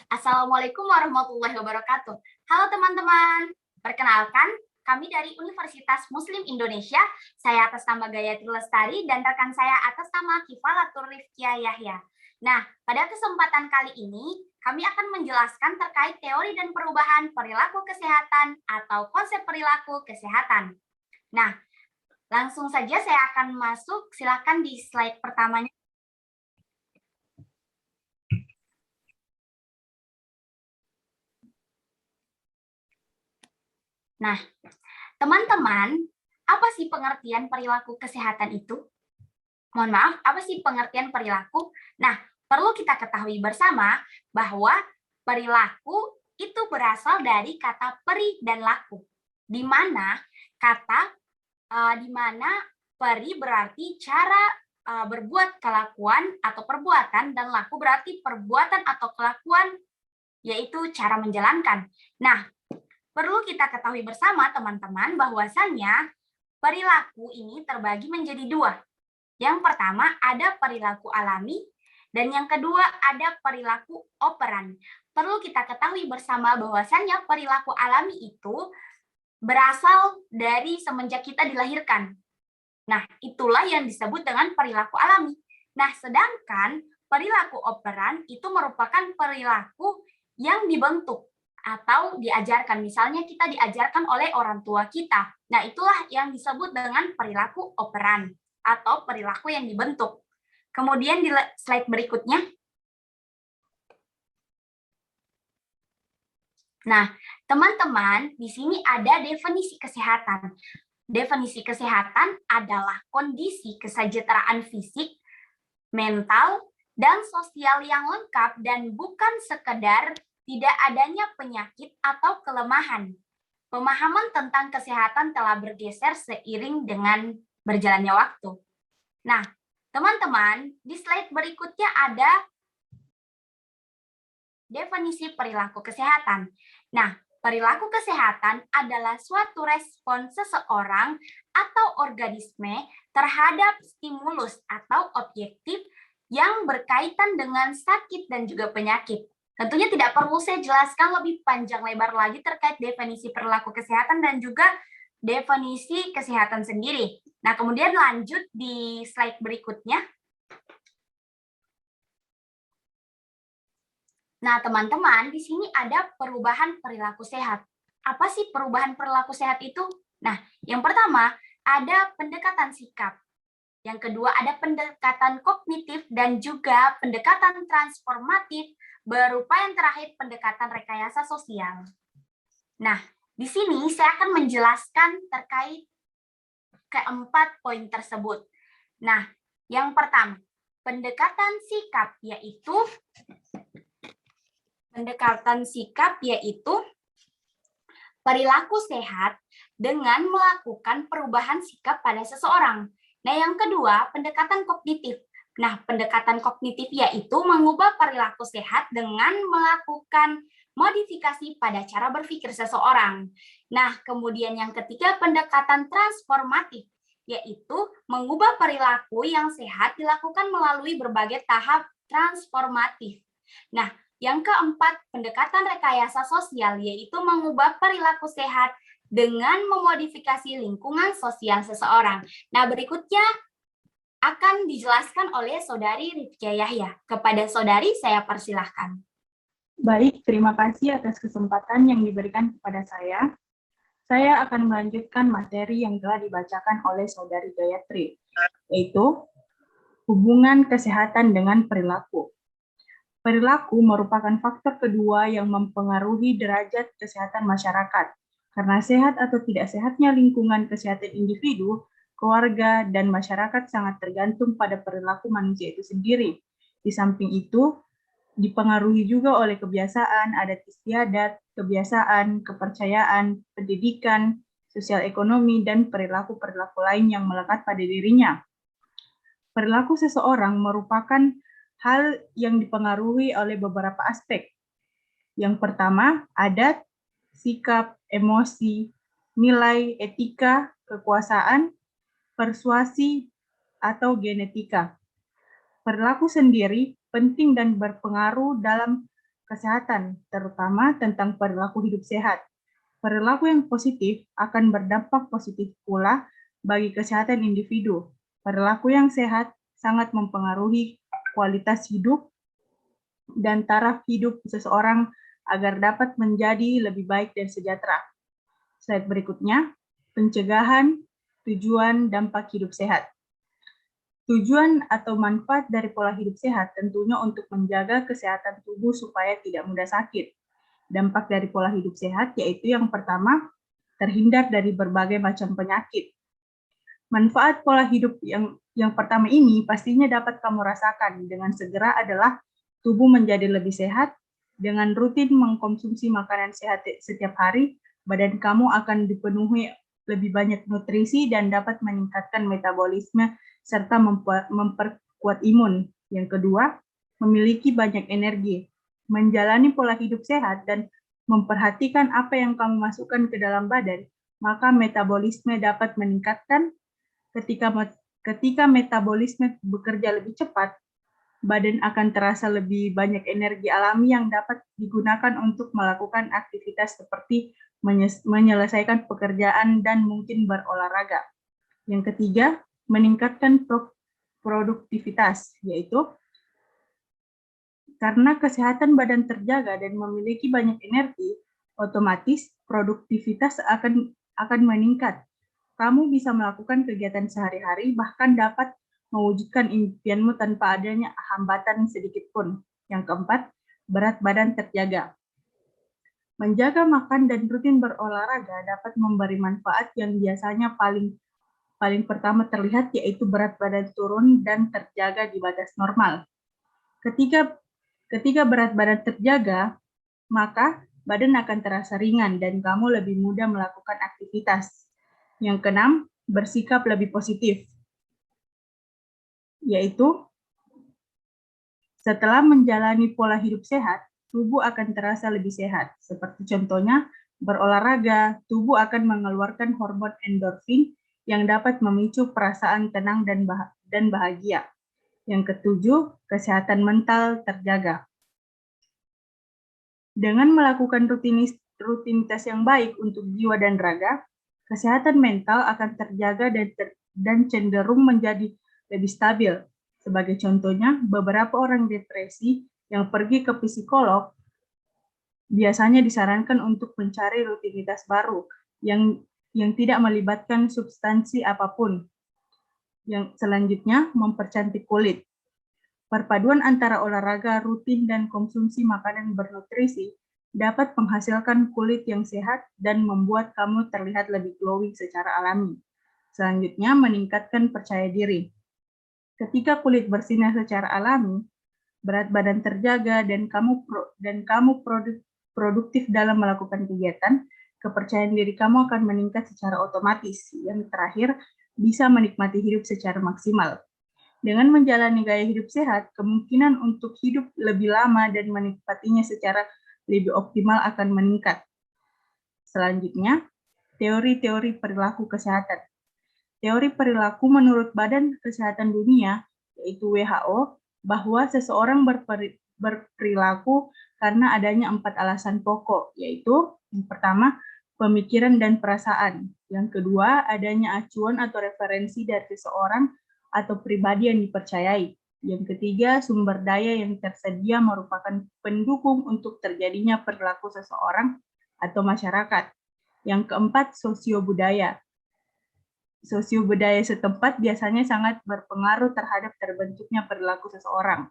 Assalamualaikum warahmatullahi wabarakatuh. Halo teman-teman, perkenalkan kami dari Universitas Muslim Indonesia. Saya atas nama Gayatri Lestari dan rekan saya atas nama Kifalatur Rifkia Yahya. Nah, pada kesempatan kali ini kami akan menjelaskan terkait teori dan perubahan perilaku kesehatan atau konsep perilaku kesehatan. Nah, langsung saja saya akan masuk. Silakan di slide pertamanya. Nah, teman-teman, apa sih pengertian perilaku kesehatan itu? Mohon maaf, apa sih pengertian perilaku? Nah, perlu kita ketahui bersama bahwa perilaku itu berasal dari kata peri dan laku, di mana peri berarti cara berbuat kelakuan atau perbuatan, dan laku berarti perbuatan atau kelakuan, yaitu cara menjalankan. Nah, perlu kita ketahui bersama teman-teman bahwasannya perilaku ini terbagi menjadi dua. Yang pertama ada perilaku alami dan yang kedua ada perilaku operan. Perlu kita ketahui bersama bahwasannya perilaku alami itu berasal dari semenjak kita dilahirkan. Nah, itulah yang disebut dengan perilaku alami. Nah, sedangkan perilaku operan itu merupakan perilaku yang dibentuk atau diajarkan. Misalnya kita diajarkan oleh orang tua kita. Nah, itulah yang disebut dengan perilaku operan atau perilaku yang dibentuk. Kemudian di slide berikutnya. Nah, teman-teman, di sini ada definisi kesehatan. Definisi kesehatan adalah kondisi kesejahteraan fisik, mental, dan sosial yang lengkap dan bukan sekedar tidak adanya penyakit atau kelemahan. Pemahaman tentang kesehatan telah bergeser seiring dengan berjalannya waktu. Nah, teman-teman, di slide berikutnya ada definisi perilaku kesehatan. Nah, perilaku kesehatan adalah suatu respons seseorang atau organisme terhadap stimulus atau objektif yang berkaitan dengan sakit dan juga penyakit. Tentunya tidak perlu saya jelaskan lebih panjang lebar lagi terkait definisi perilaku kesehatan dan juga definisi kesehatan sendiri. Nah, kemudian lanjut di slide berikutnya. Nah, teman-teman, di sini ada perubahan perilaku sehat. Apa sih perubahan perilaku sehat itu? Nah, yang pertama, ada pendekatan sikap. Yang kedua, ada pendekatan kognitif dan juga pendekatan transformatif, berupa yang terakhir pendekatan rekayasa sosial. Nah, di sini saya akan menjelaskan terkait keempat poin tersebut. Nah, yang pertama, pendekatan sikap yaitu perilaku sehat dengan melakukan perubahan sikap pada seseorang. Nah, yang kedua, pendekatan kognitif. Nah, pendekatan kognitif yaitu mengubah perilaku sehat dengan melakukan modifikasi pada cara berpikir seseorang. Nah, kemudian yang ketiga, pendekatan transformatif, yaitu mengubah perilaku yang sehat dilakukan melalui berbagai tahap transformatif. Nah, yang keempat, pendekatan rekayasa sosial, yaitu mengubah perilaku sehat dengan memodifikasi lingkungan sosial seseorang. Nah, berikutnya akan dijelaskan oleh Saudari Rifkia Yahya. Kepada Saudari, saya persilahkan. Baik, terima kasih atas kesempatan yang diberikan kepada saya. Saya akan melanjutkan materi yang telah dibacakan oleh Saudari Gayatri, yaitu hubungan kesehatan dengan perilaku. Perilaku merupakan faktor kedua yang mempengaruhi derajat kesehatan masyarakat, karena sehat atau tidak sehatnya lingkungan kesehatan individu, keluarga, dan masyarakat sangat tergantung pada perilaku manusia itu sendiri. Di samping itu, dipengaruhi juga oleh kebiasaan, adat istiadat, kebiasaan, kepercayaan, pendidikan, sosial ekonomi, dan perilaku-perilaku lain yang melekat pada dirinya. Perilaku seseorang merupakan hal yang dipengaruhi oleh beberapa aspek. Yang pertama, adat, sikap, emosi, nilai, etika, kekuasaan, persuasi, atau genetika. Perilaku sendiri penting dan berpengaruh dalam kesehatan, terutama tentang perilaku hidup sehat. Perilaku yang positif akan berdampak positif pula bagi kesehatan individu. Perilaku yang sehat sangat mempengaruhi kualitas hidup dan taraf hidup seseorang agar dapat menjadi lebih baik dan sejahtera. Slide berikutnya, pencegahan, tujuan, dampak hidup sehat. Tujuan atau manfaat dari pola hidup sehat tentunya untuk menjaga kesehatan tubuh supaya tidak mudah sakit. Dampak dari pola hidup sehat yaitu yang pertama, terhindar dari berbagai macam penyakit. Manfaat pola hidup yang pertama ini pastinya dapat kamu rasakan dengan segera adalah tubuh menjadi lebih sehat. Dengan rutin mengkonsumsi makanan sehat setiap hari, badan kamu akan dipenuhi lebih banyak nutrisi dan dapat meningkatkan metabolisme serta memperkuat imun. Yang kedua, memiliki banyak energi. Menjalani pola hidup sehat dan memperhatikan apa yang kamu masukkan ke dalam badan, maka metabolisme dapat meningkatkan. Ketika metabolisme bekerja lebih cepat, badan akan terasa lebih banyak energi alami yang dapat digunakan untuk melakukan aktivitas seperti menyelesaikan pekerjaan dan mungkin berolahraga. Yang ketiga, meningkatkan produktivitas, yaitu karena kesehatan badan terjaga dan memiliki banyak energi, otomatis produktivitas akan meningkat. Kamu bisa melakukan kegiatan sehari-hari, bahkan dapat mewujudkan impianmu tanpa adanya hambatan sedikit pun. Yang keempat, berat badan terjaga. Menjaga makan dan rutin berolahraga dapat memberi manfaat yang biasanya paling pertama terlihat, yaitu berat badan turun dan terjaga di batas normal. Ketika berat badan terjaga, maka badan akan terasa ringan dan kamu lebih mudah melakukan aktivitas. Yang keenam, bersikap lebih positif, yaitu setelah menjalani pola hidup sehat, tubuh akan terasa lebih sehat. Seperti contohnya, berolahraga, tubuh akan mengeluarkan hormon endorfin yang dapat memicu perasaan tenang dan bahagia. Yang ketujuh, kesehatan mental terjaga. Dengan melakukan rutinitas yang baik untuk jiwa dan raga, kesehatan mental akan terjaga dan cenderung menjadi lebih stabil. Sebagai contohnya, beberapa orang depresi yang pergi ke psikolog biasanya disarankan untuk mencari rutinitas baru yang tidak melibatkan substansi apapun. Yang selanjutnya, mempercantik kulit. Perpaduan antara olahraga rutin dan konsumsi makanan bernutrisi dapat menghasilkan kulit yang sehat dan membuat kamu terlihat lebih glowing secara alami. Selanjutnya, meningkatkan percaya diri. Ketika kulit bersinar secara alami, berat badan terjaga dan kamu produktif dalam melakukan kegiatan, kepercayaan diri kamu akan meningkat secara otomatis. Yang terakhir, bisa menikmati hidup secara maksimal. Dengan menjalani gaya hidup sehat, kemungkinan untuk hidup lebih lama dan menikmatinya secara lebih optimal akan meningkat. Selanjutnya, teori-teori perilaku kesehatan. Teori perilaku menurut Badan Kesehatan Dunia, yaitu WHO, bahwa seseorang berperilaku karena adanya 4 alasan pokok, yaitu yang pertama, pemikiran dan perasaan. Yang kedua, adanya acuan atau referensi dari seseorang atau pribadi yang dipercayai. Yang ketiga, sumber daya yang tersedia merupakan pendukung untuk terjadinya perilaku seseorang atau masyarakat. Yang keempat, sosiobudaya. Sosiobudaya setempat biasanya sangat berpengaruh terhadap terbentuknya perilaku seseorang.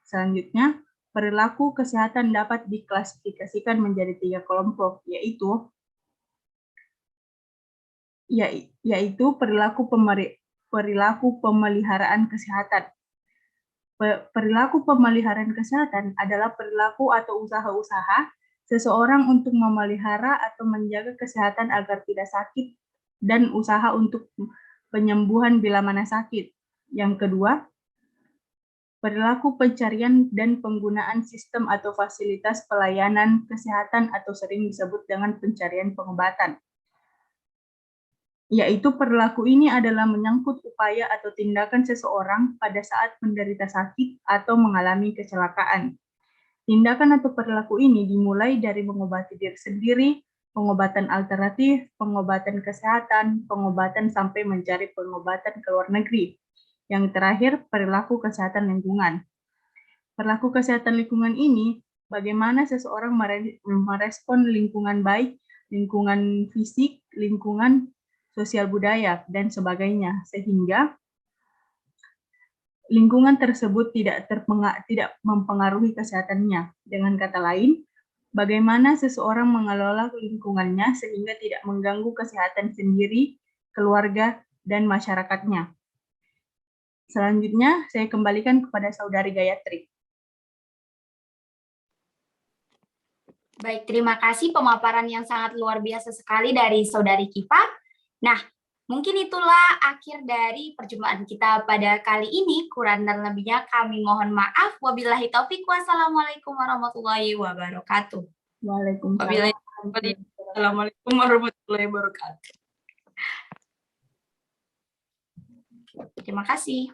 Selanjutnya, perilaku kesehatan dapat diklasifikasikan menjadi 3 kelompok, yaitu perilaku pemeliharaan kesehatan. Perilaku pemeliharaan kesehatan adalah perilaku atau usaha-usaha seseorang untuk memelihara atau menjaga kesehatan agar tidak sakit dan usaha untuk penyembuhan bila mana sakit. Yang kedua, perilaku pencarian dan penggunaan sistem atau fasilitas pelayanan kesehatan atau sering disebut dengan pencarian pengobatan. Yaitu perilaku ini adalah menyangkut upaya atau tindakan seseorang pada saat menderita sakit atau mengalami kecelakaan. Tindakan atau perilaku ini dimulai dari mengobati diri sendiri, pengobatan alternatif, pengobatan kesehatan, pengobatan sampai mencari pengobatan ke luar negeri. Yang terakhir, perilaku kesehatan lingkungan. Perilaku kesehatan lingkungan ini, bagaimana seseorang merespon lingkungan baik, lingkungan fisik, lingkungan sosial budaya, dan sebagainya, sehingga lingkungan tersebut tidak mempengaruhi kesehatannya. Dengan kata lain, bagaimana seseorang mengelola lingkungannya sehingga tidak mengganggu kesehatan sendiri, keluarga, dan masyarakatnya. Selanjutnya, saya kembalikan kepada Saudari Gayatri. Baik, terima kasih pemaparan yang sangat luar biasa sekali dari Saudari Kipa. Nah, mungkin itulah akhir dari perjumpaan kita pada kali ini. Kurang dan lebihnya kami mohon maaf. Wabillahi taufiq. Wassalamualaikum warahmatullahi wabarakatuh. Waalaikumsalam. Assalamualaikum warahmatullahi wabarakatuh. Terima kasih.